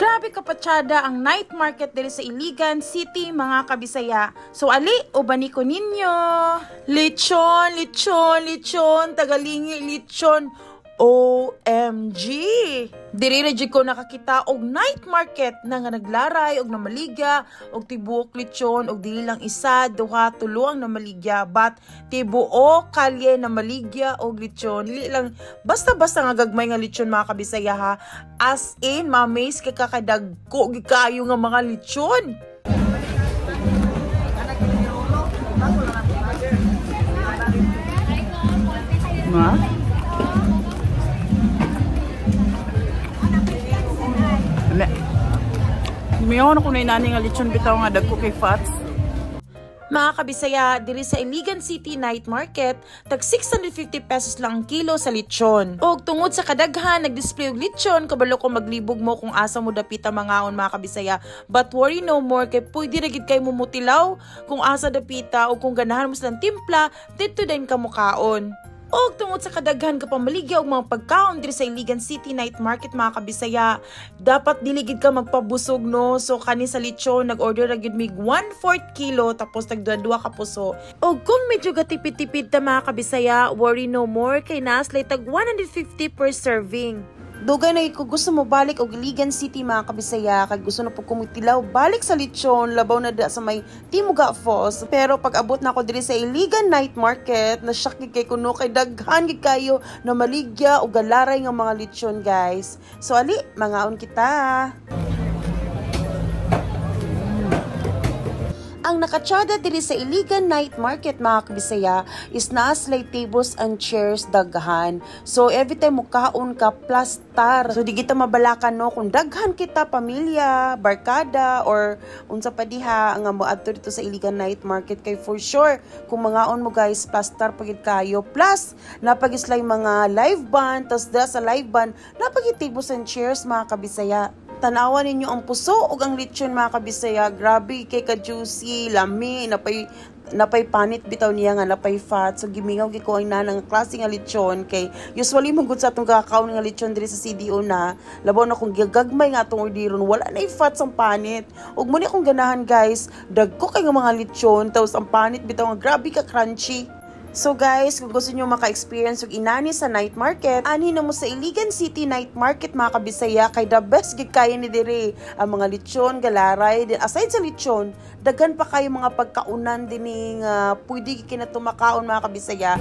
Grabe kapatsyada ang night market diri sa Iligan City mga kabisaya. So ali, ubani ko ninyo. Lechon, lechon, lechon, tagalingi lechon. OMG! Diri ra jud ko nakakita og night market na nga naglaray og namaligya og tibuok lechon og dili lang isa, duha, tulo ang namaligya but tibuok kalye na maligya og lechon. Dili lang basta-basta nga gagmay nga lechon mga kabisaya ha. As in, ma-amaze ka kakadagko gikayo nga mga lechon. Ma? Miyaw na ko na inani nga lechon bitaw nga dagko kay Fats. Mga kabisaya, diri sa Iligan City Night Market, tag 650 pesos lang ang kilo sa lechon. Og tungod sa kadaghan, nag-display og lechon, kabalo ko maglibog mo kung asa mo dapita mangaon mga kabisaya. But worry no more, kay pwede ra gid kay mumutilaw kung asa dapita o kung ganahan mo silang timpla, dito din ka mukaon. Og tungod sa kadaghan ka pamaligya og mga pagkaon diri sa Iligan City Night Market mga kabisaya, dapat diligid ka magpabusog no. So kani sa lechon nag-order ra gyud mig 1/4 kilo tapos nagduha ka puso. Og kung medyo gatipid-tipid ta mga kabisaya, worry no more kay naslay tag 150 per serving. Dugay na ko gusto mo balik og Iligan City mga kabisaya kag gusto na po kumitilaw balik sa lechon labaw na da sa may Timuga Falls. Pero pag abot na ako diri sa Iligan Night Market, na-shock kay kuno kay daghan gid kayo na maligya og galaray nga mga lechon guys. So ali, mangaon kita. Ang nakatsyada diri sa Iligan Night Market mga kabisaya is naaslay tables and chairs daghan. So every time mukaon ka plastar. So di kita mabalakan no kung daghan kita pamilya, barkada or unsa pa diha nga moadto dito sa Iligan Night Market kay for sure kung mangaon mo guys plastar pagid kayo. Plus napagislay mga live band, tas da sa live band napagit tables and chairs mga kabisaya. Tanawan ninyo ang puso ug ang lechon mga kabisaya, grabe kay ka juicy, lami, napay panit bitaw niya nga napay fat. So gimingaw gi ko ang nanang klase nga lechon kay usually mangud sa atong kakaon nga lechon diri sa CDO na labaw na kung gagagmay nga atong orderon wala na fat sang panit. Ug muni akong ganahan guys, dagko kay nga mga lechon tapos ang panit bitaw nga grabe ka crunchy. So guys, kung gusto nyo maka-experience yung inani sa night market, ani na mo sa Iligan City Night Market mga kabisaya kay the best gid kaya ni dire ang mga lechon, galaray, din aside sa lechon, daghan pa kayo mga pagkaunan dining pwede kinatumakaon mga kabisaya.